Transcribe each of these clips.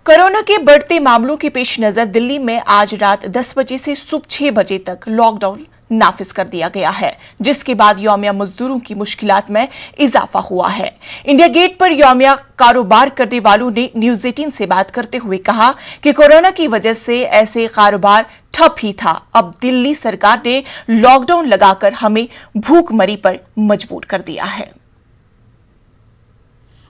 Corona के बढ़ते मामलों के पेश नजर दिल्ली में आज रात 10 बजे से सुबह 6 बजे तक लॉकडाउन नाफिज कर दिया गया है, जिसके बाद यौमिया मजदूरों की मुश्किलात में इजाफा हुआ है। इंडिया गेट पर यौमिया कारोबार करने वालों ने न्यूज 18 से बात करते हुए कहा कि कोरोना की वजह से ऐसे कारोबार ठप ही था। अब दिल्ली सरकार ने लॉकडाउन लगाकर हमें भूखमरी पर मजबूर कर दिया है।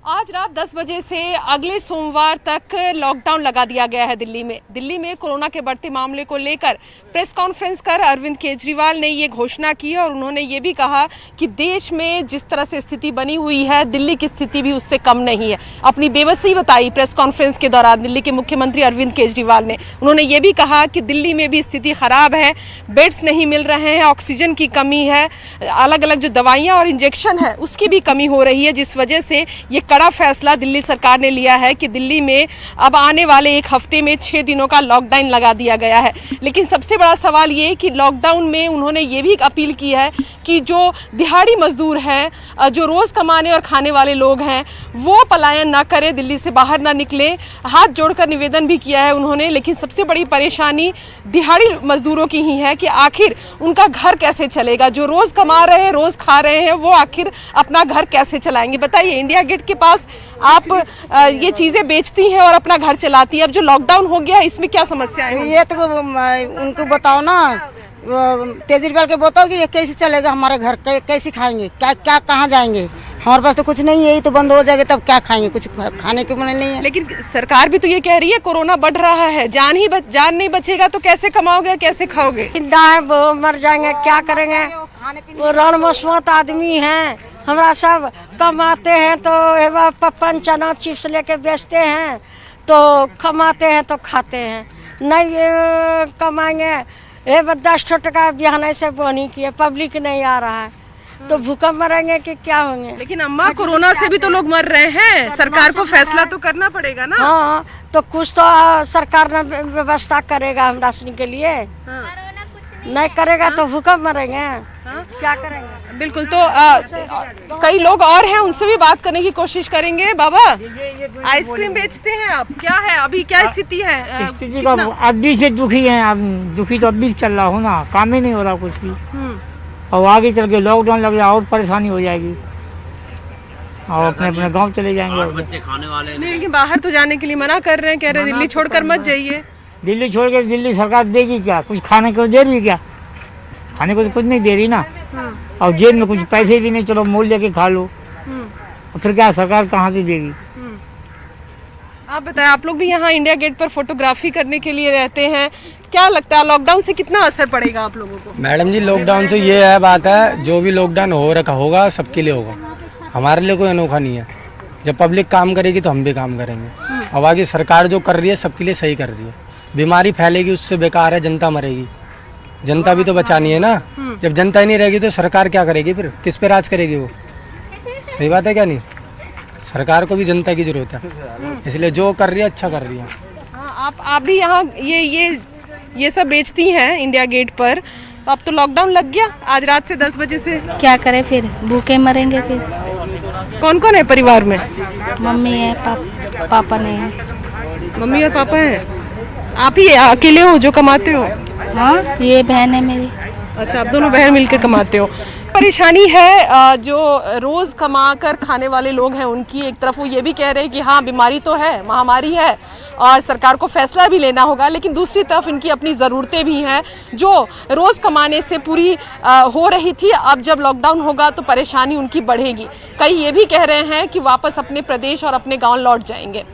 आज रात 10 बजे से अगले सोमवार तक लॉकडाउन लगा दिया गया है दिल्ली में कोरोना के बढ़ते मामले को लेकर प्रेस कॉन्फ्रेंस कर अरविंद केजरीवाल ने ये घोषणा की और उन्होंने ये भी कहा कि देश में जिस तरह से स्थिति बनी हुई है, दिल्ली की स्थिति भी उससे कम नहीं है। अपनी बेबसी बताई प्रेस कॉन्फ्रेंस के दौरान दिल्ली के मुख्यमंत्री अरविंद केजरीवाल ने। उन्होंने ये भी कहा कि दिल्ली में भी स्थिति खराब है, बेड्स नहीं मिल रहे हैं, ऑक्सीजन की कमी है, अलग अलग जो दवाइयाँ और इंजेक्शन है उसकी भी कमी हो रही है, जिस वजह से ये बड़ा फैसला दिल्ली सरकार ने लिया है कि दिल्ली में अब आने वाले एक हफ्ते में 6 दिनों का लॉकडाउन लगा दिया गया है। लेकिन सबसे बड़ा सवाल ये कि लॉकडाउन में उन्होंने ये भी अपील की है कि जो दिहाड़ी मजदूर हैं, जो रोज़ कमाने और खाने वाले लोग हैं, वो पलायन ना करें, दिल्ली से बाहर ना निकले। हाथ जोड़कर निवेदन भी किया है उन्होंने। लेकिन सबसे बड़ी परेशानी दिहाड़ी मजदूरों की ही है कि आखिर उनका घर कैसे चलेगा। जो रोज़ कमा रहे हैं, रोज़ खा रहे हैं, वो आखिर अपना घर कैसे चलाएंगे। बताइए, इंडिया गेट के पास आप ये चीजें बेचती हैं और अपना घर चलाती हैं, अब जो लॉकडाउन हो गया इसमें क्या समस्या है? ये तो उनको बताओ ना, केजरीवाल के बताओ कि ये कैसे चलेगा हमारा घर, कैसे खाएंगे, क्या कहाँ जाएंगे। हमारे पास तो कुछ नहीं है, यही तो बंद हो जाएगा तब क्या खाएंगे, कुछ खाने के मन नहीं है। लेकिन सरकार भी तो ये कह रही है कोरोना बढ़ रहा है, जान नहीं बचेगा तो कैसे कमाओगे, कैसे खाओगे? वो मर जाएंगे, क्या करेंगे। वो रणमसमत आदमी हैं, हमरा सब कमाते हैं तो पप्पन चना चिप्स लेके बेचते हैं, तो कमाते हैं तो खाते हैं, नहीं कमाएंगे। 10 टका बिहान से बोनी किए, पब्लिक नहीं आ रहा है तो भूखा मरेंगे कि क्या होंगे। लेकिन अम्मा, कोरोना से भी तो लोग मर रहे हैं, सरकार को फैसला तो करना पड़ेगा ना। हाँ, तो कुछ तो सरकार ने व्यवस्था करेगा हमरा के लिए। हाँ। नहीं करेगा तो भूखा मरेंगे। हाँ? क्या करेंगे। बिल्कुल। तो कई लोग और हैं, उनसे भी बात करने की कोशिश करेंगे। बाबा, आइसक्रीम बेचते हैं आप, क्या है अभी, क्या स्थिति है? स्थिति का अभी से दुखी है, अब दुखी तो अभी चल रहा हो ना, काम ही नहीं हो रहा कुछ भी। और आगे चल के लॉकडाउन लग जाए और परेशानी हो जाएगी और अपने अपने गांव चले जाएंगे। बच्चे खाने वाले नहीं, लेकिन बाहर तो जाने के लिए मना कर रहे हैं, कह रहे हैं दिल्ली छोड़कर मत जाइए। दिल्ली छोड़ के दिल्ली सरकार देगी क्या? कुछ खाने को दे रही है क्या? खाने को तो कुछ नहीं दे रही ना। और जेब में कुछ पैसे भी नहीं, चलो मोल लेके खा लो, और फिर क्या सरकार कहाँ से देगी? आप बताएं, आप लोग भी यहाँ इंडिया गेट पर फोटोग्राफी करने के लिए रहते हैं, क्या लगता है लॉकडाउन से कितना असर पड़ेगा आप लोगों को? मैडम जी, लॉकडाउन से ये है बात है, जो भी लॉकडाउन हो रखा होगा सबके लिए होगा, हमारे लिए कोई अनोखा नहीं है। जब पब्लिक काम करेगी तो हम भी काम करेंगे। अब आगे सरकार जो कर रही है सबके लिए सही कर रही है। बीमारी फैलेगी उससे बेकार है, जनता मरेगी, जनता भी तो बचानी है ना। जब जनता ही नहीं रहेगी तो सरकार क्या करेगी, फिर किस पे राज करेगी वो? सही बात है क्या नहीं? सरकार को भी जनता की जरूरत है, इसलिए जो कर रही है अच्छा कर रही है। हाँ, आप भी यहाँ ये सब बेचती हैं इंडिया गेट पर, तो अब तो लॉकडाउन लग गया आज रात से 10 बजे से। क्या करें, फिर भूखे मरेंगे। फिर कौन कौन है परिवार में? मम्मी है, पापा नहीं है। मम्मी और पापा हैं, आप ही अकेले हो जो कमाते हो? हाँ, ये बहन है मेरी। अच्छा, आप दोनों बहन मिलकर कमाते हो। परेशानी है जो रोज़ कमा कर खाने वाले लोग हैं उनकी। एक तरफ वो ये भी कह रहे हैं कि हाँ, बीमारी तो है, महामारी है और सरकार को फैसला भी लेना होगा, लेकिन दूसरी तरफ इनकी अपनी ज़रूरतें भी हैं जो रोज़ कमाने से पूरी हो रही थी। अब जब लॉकडाउन होगा तो परेशानी उनकी बढ़ेगी। कई ये भी कह रहे हैं कि वापस अपने प्रदेश और अपने गाँव लौट जाएंगे।